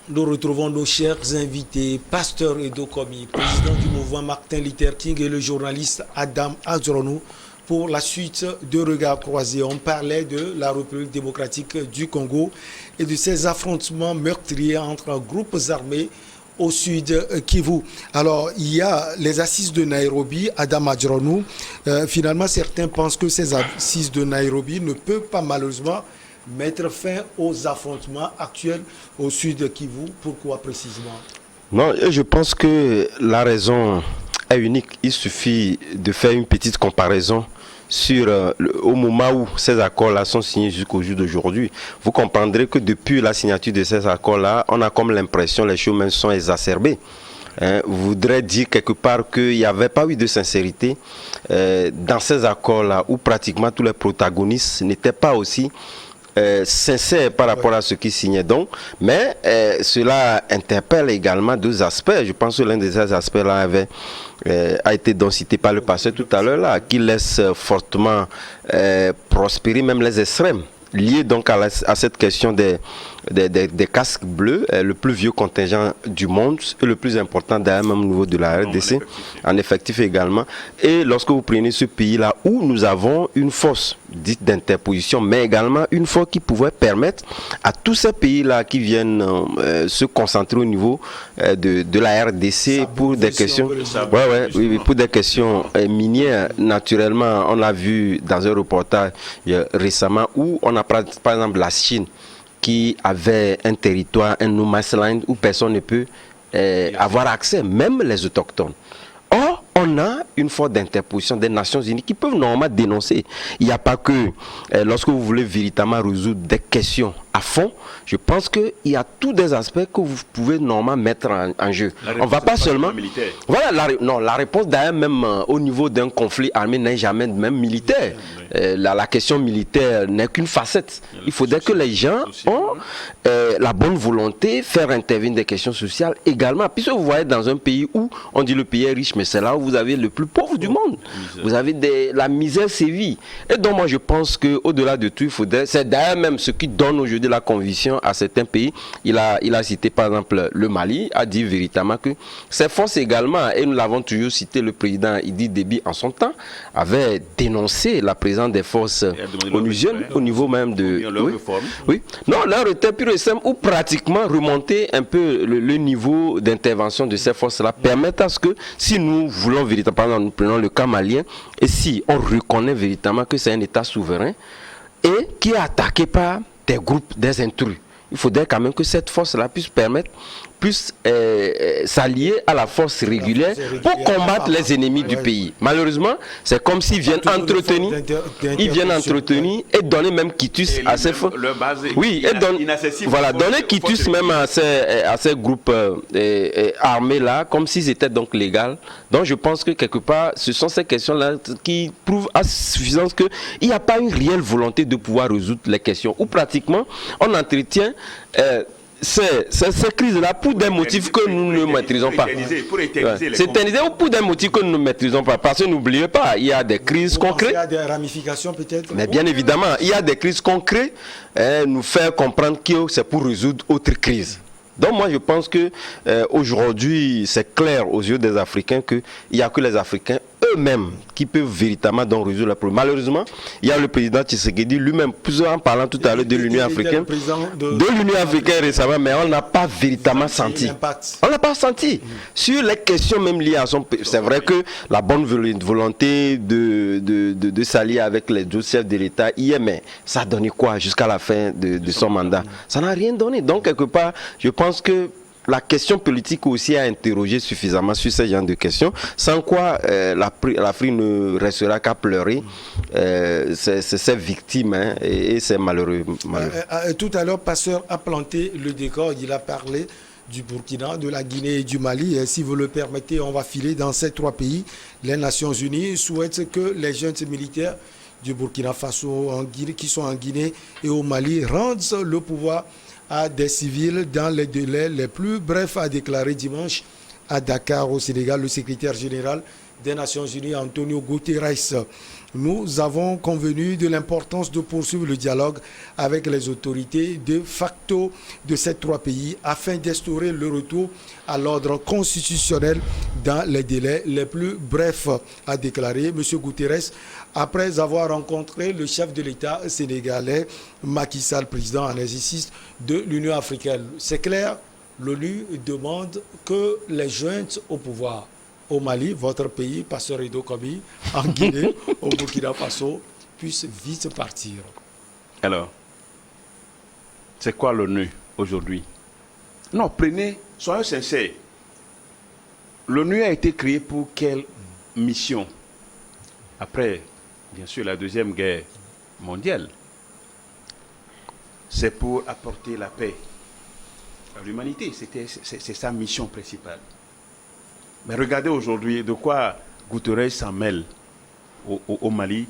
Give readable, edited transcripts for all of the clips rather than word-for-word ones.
Nous retrouvons nos chers invités, Pasteur Edo Komi, président du mouvement Martin Luther King et le journaliste Adam Adjronou pour la suite de Regards croisés. On parlait de la République démocratique du Congo et de ces affrontements meurtriers entre groupes armés au sud Kivu. Alors, il y a les assises de Nairobi, Adam Adjronou. Finalement, certains pensent que ces assises de Nairobi ne peuvent pas malheureusement mettre fin aux affrontements actuels au sud Kivu. Pourquoi précisément? Non, je pense que la raison est unique. Il suffit de faire une petite comparaison sur au moment où ces accords-là sont signés jusqu'au jour d'aujourd'hui. Vous comprendrez que depuis la signature de ces accords-là, on a comme l'impression que les choses même sont exacerbées. Voudrait dire quelque part qu'il n'y avait pas eu de sincérité dans ces accords-là où pratiquement tous les protagonistes n'étaient pas aussi sincère par rapport à ce qui signait donc, mais cela interpelle également deux aspects. Je pense que l'un de ces aspects-là a été donc cité par le pasteur tout à l'heure, là, qui laisse fortement prospérer même les extrêmes, liés donc à cette question des casques bleus, le plus vieux contingent du monde et le plus important d'ailleurs même au niveau de la RDC, en effectif également. Et lorsque vous prenez ce pays-là où nous avons une force dite d'interposition, mais également une force qui pouvait permettre à tous ces pays-là qui viennent se concentrer au niveau de la RDC pour des questions, pour des questions minières. Naturellement, on a vu dans un reportage récemment où on a par exemple la Chine qui avait un territoire, un no man's land où personne ne peut avoir accès, même les autochtones. Or, on a une force d'interposition des Nations Unies qui peuvent normalement dénoncer. Il n'y a pas que, lorsque vous voulez véritablement résoudre des questions à fond, je pense qu'il y a tous des aspects que vous pouvez normalement mettre en jeu. On ne va pas seulement... Voilà, la réponse d'ailleurs même au niveau d'un conflit armé n'est jamais même militaire. La question militaire n'est qu'une facette. Il faudrait que les gens ont la bonne volonté, faire intervenir des questions sociales également. Puisque vous voyez dans un pays où on dit le pays est riche, mais c'est là où vous avez le plus pauvre du monde. Vous avez la misère sévit. Et donc moi je pense qu'au-delà de tout, il faudrait... C'est d'ailleurs même ce qui donne aujourd'hui la conviction à certains pays. Il a cité par exemple le Mali, a dit véritablement que ces forces également, et nous l'avons toujours cité, le président Idi Déby en son temps, avait dénoncé la présence des forces onusiennes au niveau même de... Oui. Non, l'heure était pure et simple, ou pratiquement remonter un peu le niveau d'intervention de ces forces-là, permettre à ce que, si nous voulons véritablement, nous prenons le cas malien, et si on reconnaît véritablement que c'est un État souverain, et qui est attaqué par des groupes, des intrus. Il faudrait quand même que cette force-là puisse s'allier à la force régulière pour combattre les ennemis du pays. Malheureusement, c'est comme s'ils viennent entretenir, et donner même quitus à ces forces. Oui, et donner quitus même à ces groupes armés-là, comme si c'était donc légal. Donc je pense que quelque part, ce sont ces questions-là qui prouvent à suffisance qu'il n'y a pas une réelle volonté de pouvoir résoudre les questions. Ou pratiquement, on entretient... ces crises-là pour des motifs que nous ne maîtrisons pas. C'est éternisé ou pour des motifs que nous ne maîtrisons pas. Parce que n'oubliez pas, il y a des crises concrètes. Il y a des ramifications peut-être. Mais bien évidemment, il y a des crises concrètes. Nous faire comprendre que c'est pour résoudre autre crises. Donc moi je pense que aujourd'hui c'est clair aux yeux des Africains qu'il n'y a que les Africains eux-mêmes qui peuvent véritablement donc résoudre le problème. Malheureusement, il y a le président Tshisekedi lui-même, en parlant tout à l'heure de l'Union africaine, récemment, mais on n'a pas véritablement senti. On n'a pas senti. Sur les questions même liées à son pays. C'est vrai que la bonne volonté de s'allier avec les autres chefs de l'État hier, mais ça a donné quoi jusqu'à la fin de son mandat? Ça n'a rien donné. Donc quelque part, je pense que la question politique aussi a interrogé suffisamment sur ce genre de questions, sans quoi l'Afrique ne restera qu'à pleurer ses victimes et c'est malheureux. Tout à l'heure, Pasteur a planté le décor, il a parlé du Burkina, de la Guinée et du Mali. Et si vous le permettez, on va filer dans ces trois pays. Les Nations Unies souhaitent que les jeunes militaires du Burkina Faso, qui sont en Guinée et au Mali, rendent le pouvoir à des civils dans les délais les plus brefs, a déclaré dimanche à Dakar au Sénégal le secrétaire général des Nations Unies, Antonio Guterres. Nous avons convenu de l'importance de poursuivre le dialogue avec les autorités de facto de ces trois pays afin d'instaurer le retour à l'ordre constitutionnel dans les délais les plus brefs, a déclaré M. Guterres après avoir rencontré le chef de l'État sénégalais Macky Sall, président en exercice de l'Union africaine. C'est clair, l'ONU demande que les jointes au pouvoir au Mali, votre pays, Pasteur Edo Komi, en Guinée, au Burkina Faso, puissent vite partir. Alors, c'est quoi l'ONU aujourd'hui? Non, soyons sincères. L'ONU a été créée pour quelle mission? Après, bien sûr, la Deuxième Guerre mondiale. C'est pour apporter la paix à l'humanité. C'est sa mission principale. Mais regardez aujourd'hui de quoi Guterres s'en mêle au Mali,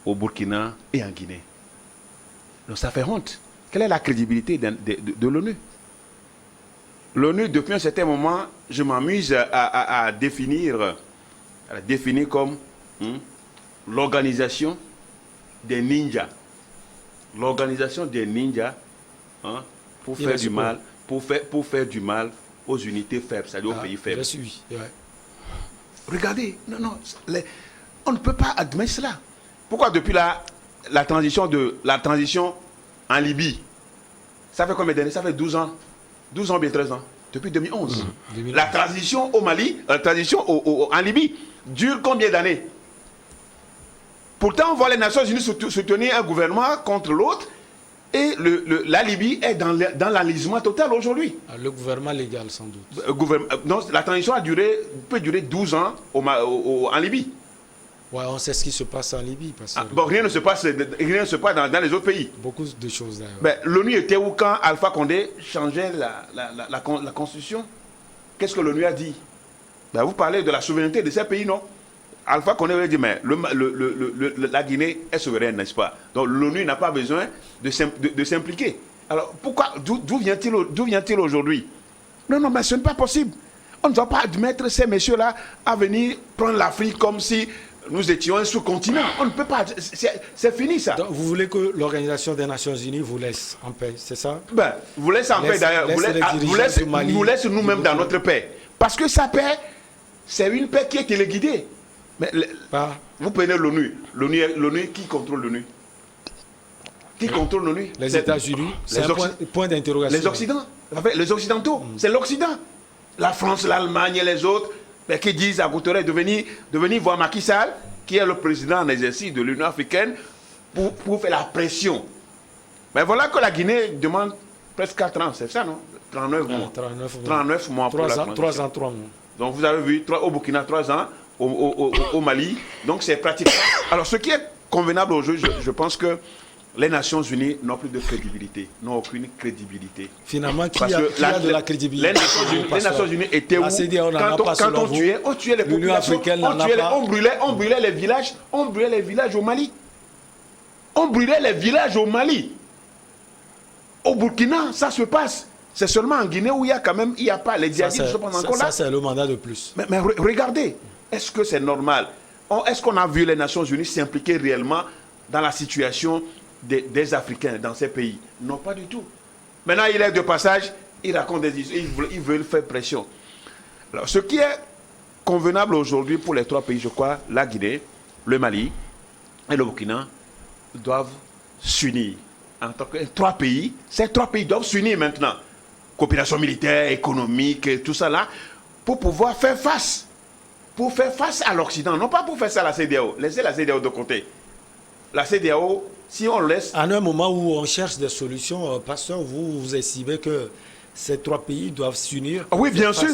au Burkina et en Guinée. Donc ça fait honte. Quelle est la crédibilité de l'ONU? L'ONU, depuis un certain moment, je m'amuse à définir comme l'organisation des ninjas. L'organisation des ninjas pour faire du mal, pour faire du mal aux unités faibles, c'est-à-dire aux pays faibles. Ouais. Regardez, on ne peut pas admettre cela. Pourquoi depuis la transition en Libye, ça fait combien d'années? Ça fait 12 ans, bien 13 ans, depuis 2011. La transition au Mali, la transition en Libye dure combien d'années? Pourtant, on voit les Nations Unies soutenir un gouvernement contre l'autre. Et la Libye est dans l'enlisement total aujourd'hui. Le gouvernement légal, sans doute. Non, la transition peut durer 12 ans en Libye. Ouais, on sait ce qui se passe en Libye. Rien ne se passe dans les autres pays. Beaucoup de choses d'ailleurs. L'ONU était où quand Alpha Condé changeait la constitution? Qu'est-ce que l'ONU a dit? Vous parlez de la souveraineté de ces pays, non? Alpha Condé avait dit, mais la Guinée est souveraine, n'est-ce pas? Donc l'ONU n'a pas besoin de s'impliquer. Alors pourquoi, d'où vient-il aujourd'hui? Non, mais ce n'est pas possible. On ne doit pas admettre ces messieurs-là à venir prendre l'Afrique comme si nous étions un sous-continent. On ne peut pas. C'est fini ça. Donc, vous voulez que l'Organisation des Nations Unies vous laisse en paix, c'est ça? Vous laisse en paix d'ailleurs. Vous laisse nous-mêmes dans notre paix. Parce que sa paix, c'est une paix qui est téléguidée. Mais vous prenez l'ONU. L'ONU, qui contrôle l'ONU? Qui contrôle l'ONU? Les États-Unis. C'est un point d'interrogation. Les Occidentaux. C'est l'Occident. La France, l'Allemagne et les autres qui disent à Guterres de venir voir Macky Sall, qui est le président en exercice de l'Union africaine, pour faire la pression. Mais voilà que la Guinée demande presque 4 ans, c'est ça, non? 39 mois. 39 mois pour la transition. 3 ans, 3 mois. Donc vous avez vu, au Burkina, 3 ans. Au Mali. Donc c'est pratiquement... Alors ce qui est convenable aujourd'hui, je pense que les Nations Unies n'ont plus de crédibilité, n'ont aucune crédibilité. Finalement, qui a de la crédibilité? Les Nations Unies étaient où quand on tuait les populations, on brûlait les villages au Mali. On brûlait les villages au Mali. Au Burkina, ça se passe. C'est seulement en Guinée où il n'y a pas les djihadistes qui se passent encore là. Ça, c'est le mandat de plus. Mais regardez, est-ce que c'est normal? Est-ce qu'on a vu les Nations Unies s'impliquer réellement dans la situation des Africains dans ces pays? Non, pas du tout. Maintenant, il est de passage, il raconte des histoires, ils veulent faire pression. Alors, ce qui est convenable aujourd'hui pour les trois pays, je crois, la Guinée, le Mali et le Burkina, doivent s'unir. En tant que trois pays, ces trois pays doivent s'unir maintenant. Coopération militaire, économique, et tout ça là, pour pouvoir faire face. Pour faire face à l'Occident, non pas pour faire ça à la CEDEAO. Laissez la CEDEAO de côté. La CEDEAO, si on laisse... À un moment où on cherche des solutions, Pasteur, vous estimez que ces trois pays doivent s'unir? Oui, bien sûr.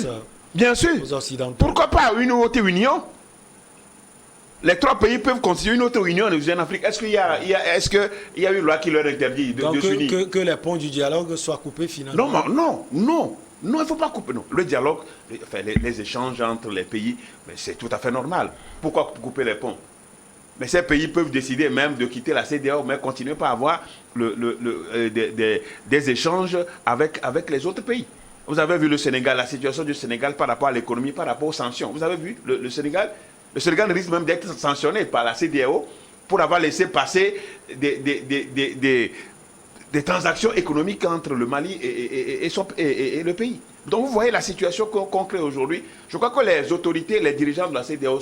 Bien sûr. Aux Occidentaux. Pourquoi pas une autre union? Les trois pays peuvent constituer une autre union en Afrique. Est-ce qu'il y a une loi qui leur interdit de s'unir? Que les ponts du dialogue soient coupés finalement? Non, il ne faut pas couper. Non. Le dialogue, les échanges entre les pays, c'est tout à fait normal. Pourquoi couper les ponts? Mais ces pays peuvent décider même de quitter la CEDEAO, mais continuer pas à avoir des échanges avec les autres pays. Vous avez vu le Sénégal, la situation du Sénégal par rapport à l'économie, par rapport aux sanctions. Vous avez vu le Sénégal? Le Sénégal risque même d'être sanctionné par la CEDEAO pour avoir laissé passer des transactions économiques entre le Mali et le pays. Donc vous voyez la situation qu'on crée aujourd'hui. Je crois que les autorités, les dirigeants de la CEDEAO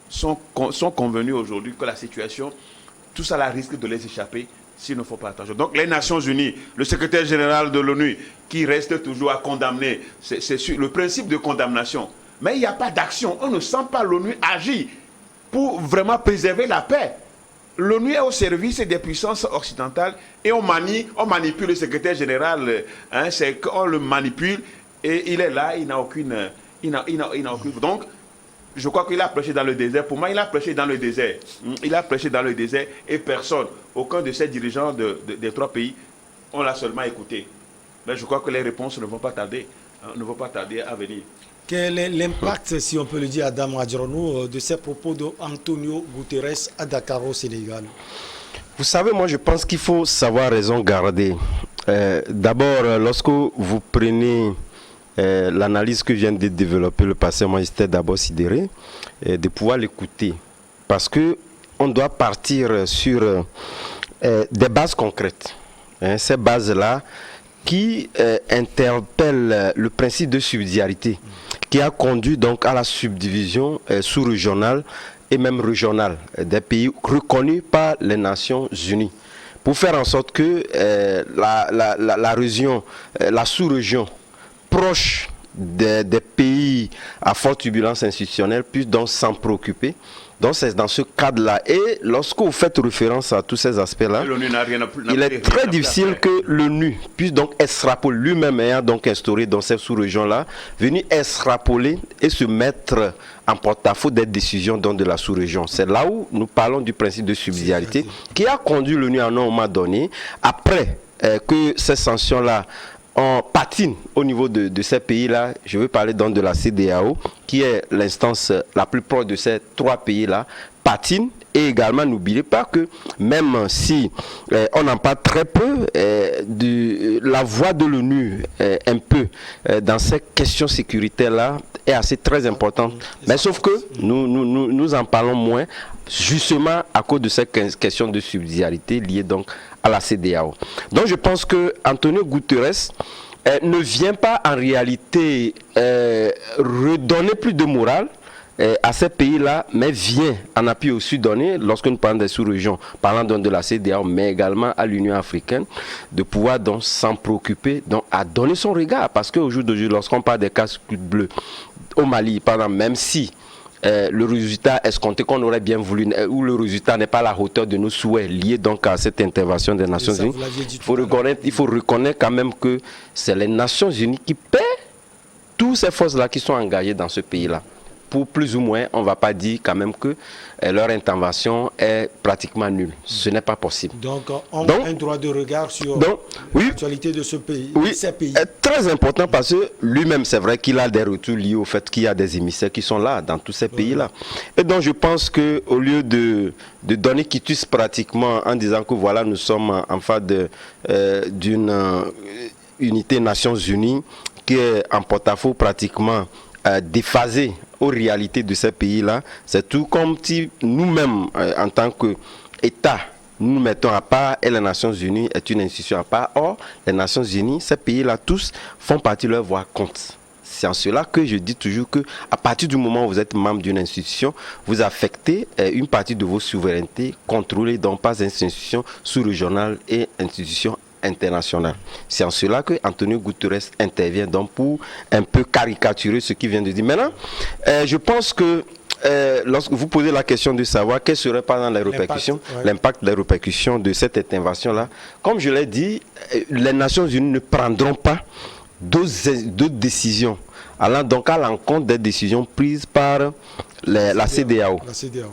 sont convenus aujourd'hui que la situation, tout ça là risque de les échapper s'il ne faut pas attention. Donc les Nations Unies, le secrétaire général de l'ONU, qui reste toujours à condamner, c'est le principe de condamnation. Mais il n'y a pas d'action. On ne sent pas l'ONU agir pour vraiment préserver la paix. L'ONU est au service des puissances occidentales et on manipule le secrétaire général. Hein, c'est qu'on le manipule et il est là, il n'a aucune... Donc, je crois qu'il a prêché dans le désert. Pour moi, il a prêché dans le désert. Il a prêché dans le désert et personne, aucun de ces dirigeants des trois pays, on l'a seulement écouté. Mais je crois que les réponses ne vont pas tarder à venir. Quel est l'impact, si on peut le dire, Adam Adjaranou, de ces propos d'Antonio Guterres à Dakar au Sénégal? Vous savez, moi je pense qu'il faut savoir raison garder. D'abord, lorsque vous prenez l'analyse que vient de développer le pasteur magistère d'abord sidéré, de pouvoir l'écouter. Parce qu'on doit partir sur des bases concrètes. Ces bases-là qui interpellent le principe de subsidiarité, qui a conduit donc à la subdivision sous-régionale et même régionale des pays reconnus par les Nations Unies, pour faire en sorte que la région, la sous-région proche des pays à forte turbulence institutionnelle puisse donc s'en préoccuper. Donc c'est dans ce cadre-là. Et lorsque vous faites référence à tous ces aspects-là, il est très difficile que l'ONU puisse donc extrapoler, lui-même ayant donc instauré dans cette sous-région-là, venir extrapoler et se mettre en porte-à-faux des décisions donc de la sous-région. C'est là où nous parlons du principe de subsidiarité qui a conduit l'ONU à un moment donné, après que ces sanctions-là on patine au niveau de ces pays-là. Je veux parler donc de la CEDEAO, qui est l'instance la plus proche de ces trois pays-là, patine. Et également, n'oubliez pas que même si on en parle très peu, la voix de l'ONU un peu dans ces questions sécuritaires-là est assez très importante. Mais sauf que nous en parlons moins, justement à cause de ces questions de subsidiarité liées donc à la CEDEAO. Donc je pense que Antonio Guterres ne vient pas en réalité redonner plus de morale à ces pays-là, mais vient en appui au Sud-Donné, lorsque nous parlons des sous-régions, parlant donc de la CEDEAO, mais également à l'Union africaine, de pouvoir donc s'en préoccuper, donc à donner son regard, parce qu'au jour d'aujourd'hui, lorsqu'on parle des casques bleus au Mali, par même si le résultat escompté qu'on aurait bien voulu, ou le résultat n'est pas à la hauteur de nos souhaits liés donc à cette intervention des Nations Unies, il faut reconnaître quand même que c'est les Nations Unies qui paient toutes ces forces-là qui sont engagées dans ce pays-là. Pour plus ou moins, on ne va pas dire quand même que leur intervention est pratiquement nulle. Ce n'est pas possible. Donc, on a un droit de regard sur l'actualité de ce pays, oui, ces pays. Très important parce que lui-même, c'est vrai qu'il a des retours liés au fait qu'il y a des émissaires qui sont là, dans tous ces pays-là. Et donc, je pense qu'au lieu de donner quitus pratiquement en disant que voilà, nous sommes en face d'une unité Nations Unies qui est en porte-à-faux pratiquement déphasée aux réalités de ces pays-là, c'est tout comme si nous-mêmes, en tant qu'État, nous mettons à part et les Nations Unies est une institution à part. Or, les Nations Unies, ces pays-là, tous font partie de leur voix compte. C'est en cela que je dis toujours qu'à partir du moment où vous êtes membre d'une institution, vous affectez une partie de vos souverainetés contrôlées donc par des institutions sous-régionales et institutions internationale. C'est en cela que Antonio Guterres intervient donc pour un peu caricaturer ce qu'il vient de dire. Maintenant, je pense que lorsque vous posez la question de savoir quelles seraient par exemple les répercussions, l'impact des répercussions de cette intervention-là, comme je l'ai dit, les Nations Unies ne prendront pas d'autres décisions allant donc à l'encontre des décisions prises par la CEDEAO,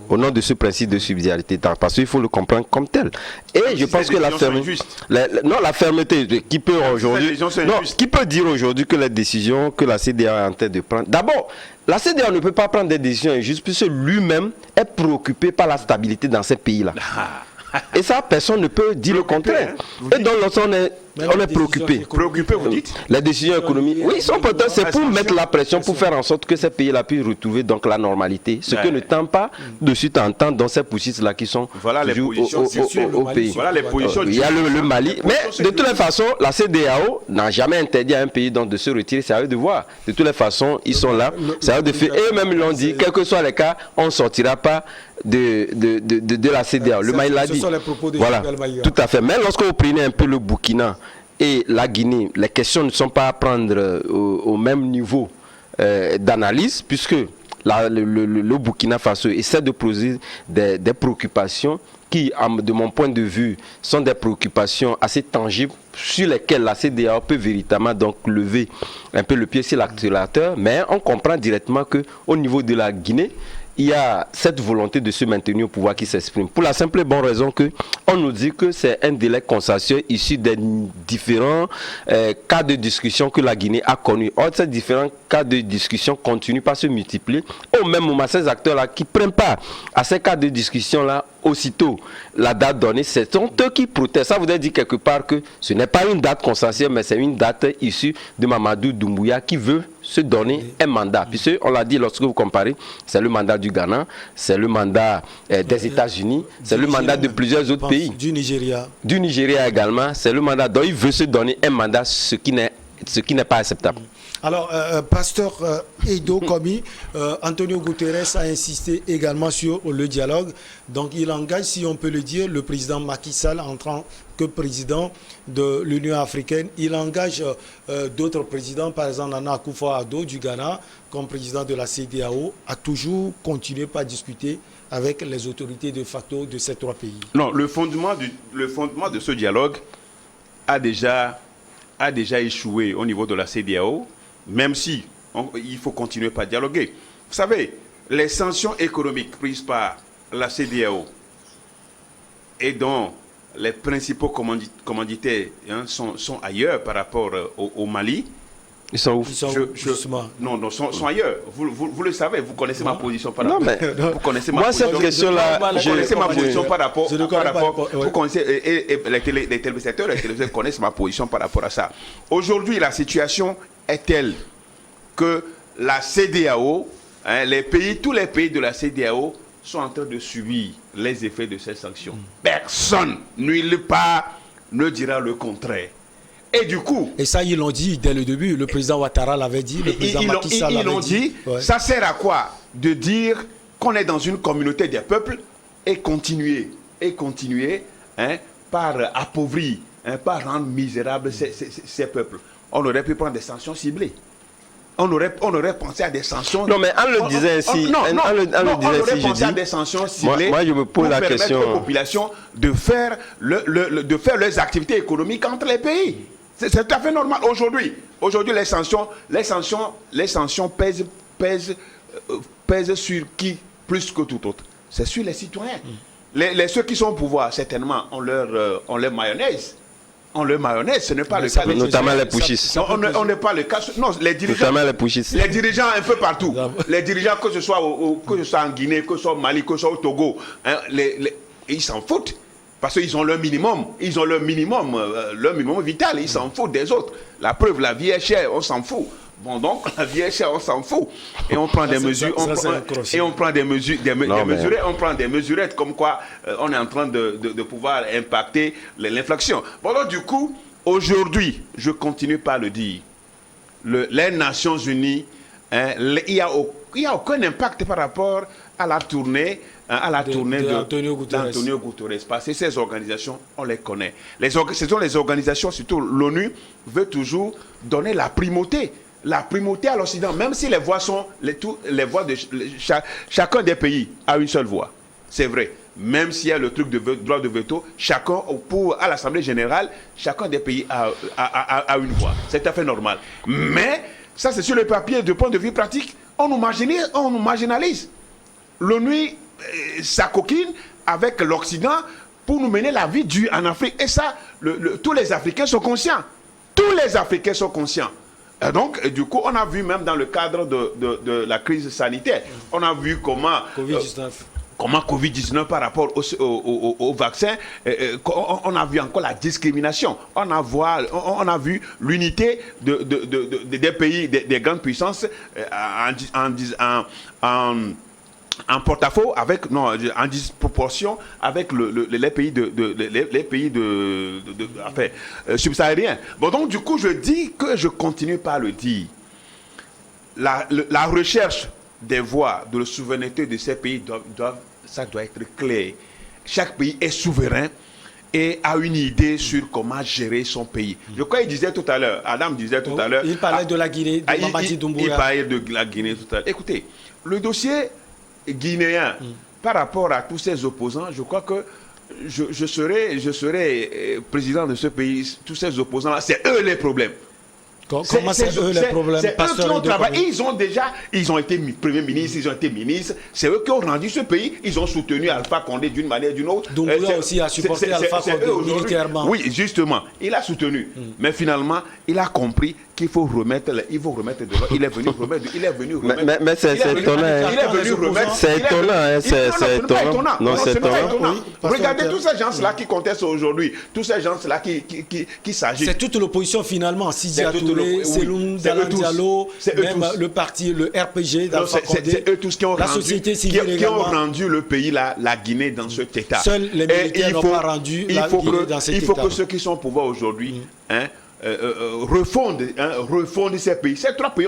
au nom de ce principe de subsidiarité, parce qu'il faut le comprendre comme tel. Et je pense que la fermeté qui peut aujourd'hui, qui peut dire aujourd'hui que les décisions que la CEDEAO est en train de prendre, d'abord, la CEDEAO ne peut pas prendre des décisions injustes puisque lui-même est préoccupé par la stabilité dans ces pays-là. Et ça, personne ne peut dire le contraire. Et donc, lorsqu'on est On est préoccupé. Préoccupé, vous dites? Les décisions économiques, oui, ils sont importantes. C'est pour mettre la pression, pour faire en sorte que ces pays-là puissent retrouver donc la normalité. Ce que ne tend pas de suite en temps dans ces poussies-là qui sont toujours au pays. Voilà les positions. Il y a le Mali. Mais de toutes les façons, la CEDEAO n'a jamais interdit à un pays donc de se retirer. C'est à eux de voir. De toutes les façons, ils sont là. C'est à eux de faire. Et eux-mêmes l'ont dit, quels que soient les cas, on ne sortira pas de la CEDEAO. Le Mali l'a dit. Voilà, tout à fait. Mais lorsque vous prenez un peu le Burkina et la Guinée, les questions ne sont pas à prendre au même niveau d'analyse, puisque le Burkina Faso essaie de poser des préoccupations qui, de mon point de vue, sont des préoccupations assez tangibles sur lesquelles la CEDEAO peut véritablement donc lever un peu le pied sur l'accélérateur. Mais on comprend directement qu'au niveau de la Guinée, il y a cette volonté de se maintenir au pouvoir qui s'exprime. Pour la simple et bonne raison qu'on nous dit que c'est un délai consensuel issu des différents cas de discussion que la Guinée a connus. Or, ces différents cas de discussion continuent par se multiplier. Au même moment, ces acteurs-là qui ne prennent pas à ces cas de discussion-là, aussitôt la date donnée, ce sont eux qui protestent. Ça voudrait dire quelque part que ce n'est pas une date consensuelle, mais c'est une date issue de Mamadou Doumbouya qui veut se donner un mandat. Puisque, on l'a dit lorsque vous comparez, c'est le mandat du Ghana, c'est le mandat des États-Unis, c'est le mandat de plusieurs autres pays. Du Nigeria. Du Nigeria également, c'est le mandat dont il veut se donner un mandat, ce qui n'est pas acceptable. Alors, pasteur Edo Komi, Antonio Guterres a insisté également sur le dialogue. Donc, il engage, si on peut le dire, le président Macky Sall en tant que président de l'Union africaine. Il engage d'autres présidents, par exemple Nana Akufo-Addo du Ghana, comme président de la CEDEAO, à toujours continuer par discuter avec les autorités de facto de ces trois pays. Non, le fondement de ce dialogue a déjà échoué au niveau de la CEDEAO, même si il faut continuer par dialoguer. Vous savez, les sanctions économiques prises par la CEDEAO et dont les principaux commanditaires sont ailleurs par rapport au Mali. Ils sont où? Non, sont ailleurs. Vous le savez, vous connaissez ma position par rapport. Vous connaissez ma position. Moi, cette question-là, je connaissez ma position par rapport. Vous connaissez, et les téléspectateurs, les téléviseurs connaissent ma position par rapport à ça. Aujourd'hui, la situation est telle que la CEDEAO, tous les pays de la CEDEAO sont en train de subir les effets de ces sanctions. Personne, nulle part, ne dira le contraire. Et du coup... Et ça, ils l'ont dit dès le début. Le président Ouattara l'avait dit, le président Macky Sall l'avait dit. Ouais. Ça sert à quoi? De dire qu'on est dans une communauté des peuples et continuer par appauvrir, par rendre misérables ces peuples. On aurait pu prendre des sanctions ciblées. On aurait pensé à des sanctions... Non, mais on le disait ainsi. On aurait pensé à des sanctions ciblées. Moi, je me pose la question... pour permettre aux populations de faire leurs activités économiques entre les pays. C'est tout à fait normal. Aujourd'hui, les sanctions pèsent sur qui plus que tout autre? C'est sur les citoyens. Ceux qui sont au pouvoir, certainement, ont leur mayonnaise. Ce n'est pas le cas. Notamment les pushistes. On n'est pas le cas. Non, les dirigeants. Notamment les pushistes. Les dirigeants un peu partout. Les dirigeants, que ce soit en Guinée, que ce soit au Mali, que ce soit au Togo, ils s'en foutent. Parce qu'ils ont leur minimum. Ils ont leur minimum vital. Ils s'en foutent des autres. La preuve, la vie est chère, on s'en fout. Bon, donc, la vie est chère, on s'en fout. Et on prend des mesures. On prend des mesurettes comme quoi on est en train de pouvoir impacter l'inflation. Bon, donc, du coup, aujourd'hui, je continue par le dire, les Nations Unies, il n'y a aucun impact par rapport à la tournée d'Antonio Guterres. Parce que ces organisations, on les connaît. Ce sont les organisations, surtout l'ONU, veut toujours donner la primauté à l'Occident, même si les voix sont les voix de chacun des pays a une seule voix. C'est vrai. Même s'il y a le truc de droit de veto, à l'Assemblée générale, chacun des pays a une voix. C'est tout à fait normal. Mais ça, c'est sur le papier. Du point de vue pratique, on nous marginalise. L'ONU s'acoquine avec l'Occident pour nous mener la vie dure en Afrique. Et ça, tous les Africains sont conscients. Et donc, du coup, on a vu même dans le cadre de la crise sanitaire, on a vu comment... comment Covid-19 par rapport au vaccin, on a vu encore la discrimination. On a vu l'unité des pays, des grandes puissances en porte-à-faux en disproportion avec les pays subsahariens. Bon, donc du coup, je dis que je continue par le dire. La recherche des voies de la souveraineté de ces pays ça doit être clair. Chaque pays est souverain et a une idée sur comment gérer son pays. Je crois qu'il disait tout à l'heure, Adam disait tout à l'heure... Il parlait de la Guinée, de Mamadi Doumbouya. Il parlait de la Guinée tout à l'heure. Écoutez, le dossier guinéen, par rapport à tous ces opposants, je crois que je serai président de ce pays. Tous ces opposants-là, c'est eux les problèmes. Comment c'est eux les problèmes? C'est eux qui ont travaillé. Ils ont été premiers ministres, ils ont été ministres. C'est eux qui ont rendu ce pays. Ils ont soutenu Alpha Condé d'une manière ou d'une autre. Donc lui aussi a supporté Alpha Condé militairement. Oui, justement. Il a soutenu. Mais finalement, il a compris qu'il faut remettre de l'ordre. Il est venu remettre. Mais c'est étonnant. Il est venu remettre. C'est étonnant. C'est étonnant. Non, c'est pas étonnant. Regardez tous ces gens-là qui contestent aujourd'hui. Tous ces gens-là qui s'agitent. C'est toute l'opposition finalement. Sidi Touré, Seloum Dalan Diallo, même le parti, le RPG d'Alpha Condé. C'est eux tous qui ont rendu le pays, la Guinée, dans cet état. Seuls les militaires n'ont pas rendu la Guinée dans cet état. Il faut que ceux qui sont au pouvoir aujourd'hui refondent ces pays. Ces trois pays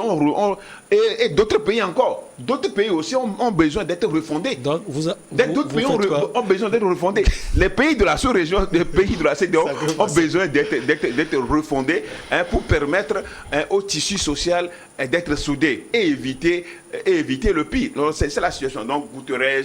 et d'autres pays encore. D'autres pays aussi ont besoin d'être refondés. D'autres pays ont besoin d'être refondés. Les pays de la sous-région, les pays de la CEDEAO ont besoin d'être refondés pour permettre au tissu social d'être soudé et éviter le pire. C'est la situation. Donc Guterres,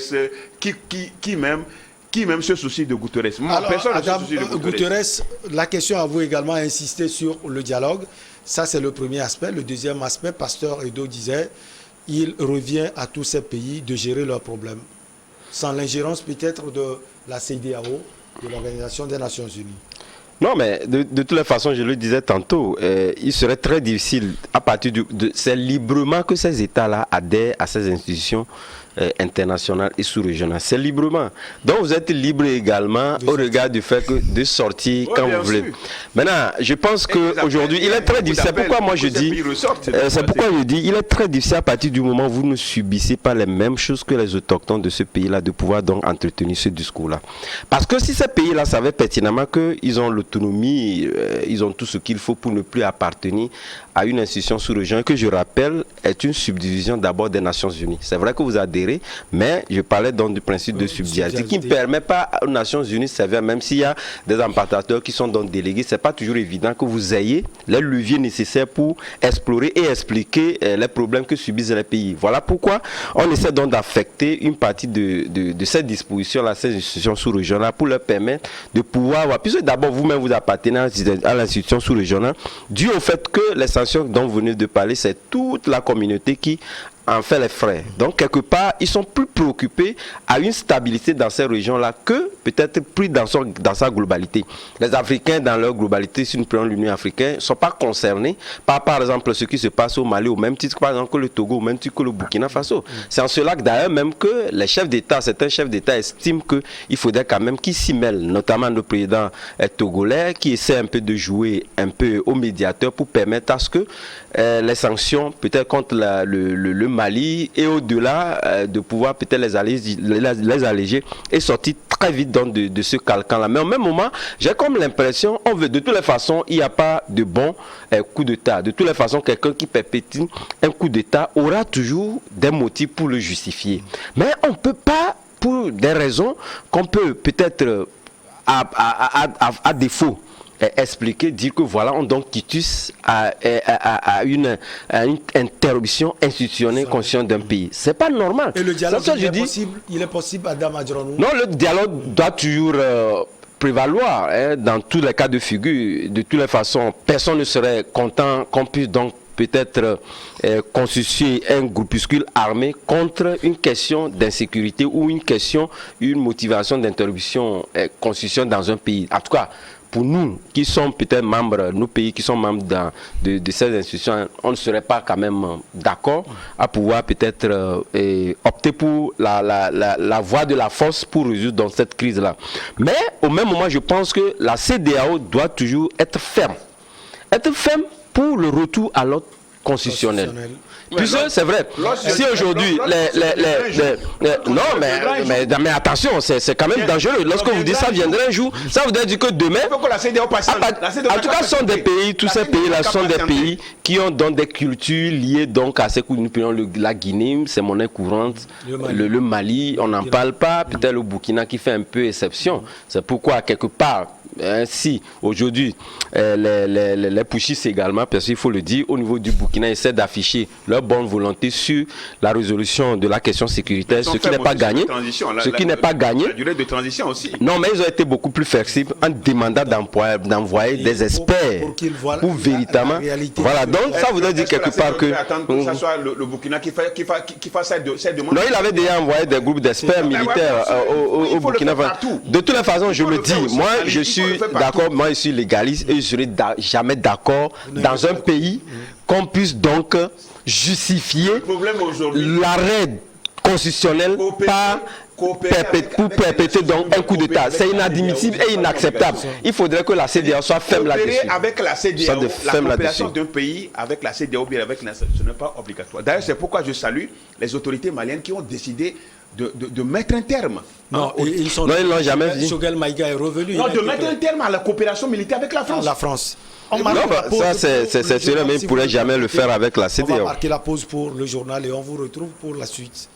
qui même se soucie de Guterres. Alors, Adam, Guterres, la question à vous également insister sur le dialogue. Ça, c'est le premier aspect. Le deuxième aspect, Pasteur Edo disait, il revient à tous ces pays de gérer leurs problèmes. Sans l'ingérence peut-être de la CEDEAO, de l'Organisation des Nations Unies. Non, mais de toutes les façons, je le disais tantôt, il serait très difficile, à partir c'est librement que ces États-là adhèrent à ces institutions internationales et sous-régionales. C'est librement. Donc vous êtes libre également au regard du fait que de sortir quand vous voulez. Maintenant, je pense qu'aujourd'hui, il est très difficile. C'est pourquoi moi je dis, il est très difficile à partir du moment où vous ne subissez pas les mêmes choses que les autochtones de ce pays-là, de pouvoir donc entretenir ce discours-là. Parce que si ces pays-là savaient pertinemment qu'ils ont l'autonomie, ils ont tout ce qu'il faut pour ne plus appartenir à une institution sous-régionale, que je rappelle est une subdivision d'abord des Nations Unies. C'est vrai que vous adhérez, mais je parlais donc du principe de subsidiarité qui ne permet pas aux Nations Unies de servir, même s'il y a des ambassadeurs qui sont donc délégués, ce n'est pas toujours évident que vous ayez les leviers nécessaires pour explorer et expliquer les problèmes que subissent les pays. Voilà pourquoi on essaie donc d'affecter une partie de cette disposition-là, ces institutions sous-régionales, pour leur permettre de pouvoir avoir, puisque d'abord vous-même vous appartenez à l'institution sous-régionale, dû au fait que les sanctions dont vous venez de parler, c'est toute la communauté qui en fait les frais. Donc quelque part, ils sont plus préoccupés à une stabilité dans ces régions-là que peut-être plus dans sa globalité. Les Africains, dans leur globalité, si nous prenons l'Union africaine, ne sont pas concernés par exemple ce qui se passe au Mali, au même titre par exemple que le Togo, au même titre que le Burkina Faso. C'est en cela que d'ailleurs même que les chefs d'État, certains chefs d'État estiment qu'il faudrait quand même qu'ils s'y mêlent, notamment le président togolais qui essaie un peu de jouer un peu au médiateur pour permettre à ce que les sanctions peut-être contre le Mali et au-delà de pouvoir peut-être les alléger et sortir très vite de ce calcan-là. Mais au même moment, j'ai comme l'impression, de toutes les façons, il n'y a pas de bon coup d'État. De toutes les façons, quelqu'un qui perpétue un coup d'État aura toujours des motifs pour le justifier. Mais on ne peut pas, pour des raisons qu'on peut peut-être à défaut expliquer, dire que voilà, on donc quitus à une interruption institutionnelle consciente d'un pays. C'est pas normal. Et le dialogue, il est possible, Adam Adjaranou? Non, le dialogue doit toujours prévaloir dans tous les cas de figure. De toutes les façons, personne ne serait content qu'on puisse donc peut-être constituer un groupuscule armé contre une question d'insécurité ou une motivation d'interruption constitutionnelle dans un pays. En tout cas, pour nous qui sommes peut-être membres, nos pays qui sont membres de ces institutions, on ne serait pas quand même d'accord à pouvoir peut-être opter pour la voie de la force pour résoudre dans cette crise-là. Mais au même moment, je pense que la CEDEAO doit toujours être ferme. Être ferme pour le retour à l'ordre constitutionnel. Puisque c'est vrai, si aujourd'hui, non, mais attention, c'est quand même dangereux. Lorsque vous dites ça viendrait un jour, ça voudrait dire que demain, en tout cas, sont des pays, tous ces pays-là sont des pays qui ont donc des cultures liées donc à ce que nous prenons la Guinée, c'est monnaie courante, le Mali, on n'en parle pas, peut-être le Burkina qui fait un peu exception. C'est pourquoi, quelque part, si aujourd'hui les pushistes également, parce qu'il faut le dire, au niveau du Burkina, essaient d'afficher leur bonne volonté sur la résolution de la question sécuritaire, ce qui n'est pas gagné. Ce qui n'est pas gagné. La durée de transition aussi. Non, mais ils ont été beaucoup plus flexibles en demandant d'envoyer des experts pour véritablement. Voilà, donc ça voudrait dire quelque part que. Que ce soit le Burkina qui fasse cette demande. Non, il avait déjà envoyé des groupes d'experts militaires au Burkina. De toutes les façons, je me dis, moi, je suis d'accord, moi je suis légaliste et je serai jamais d'accord dans un pays qu'on puisse donc justifier l'arrêt constitutionnel pour perpétuer donc un coup d'État. C'est inadmissible et inacceptable. Il faudrait que la CEDEAO soit ferme là-dessus. Avec la CEDEAO, la coopération d'un pays avec la CEDEAO, bien avec la, ce n'est pas obligatoire. D'ailleurs, c'est pourquoi je salue les autorités maliennes qui ont décidé de mettre un terme. Non, ils l'ont jamais dit. Choguel Maïga est revenu. Non, de mettre un terme à la coopération militaire avec la France. La France. Ça, c'est sûr, mais ils ne pourraient jamais le faire avec la CEDEAO. On va marquer la pause pour le journal et on vous retrouve pour la suite.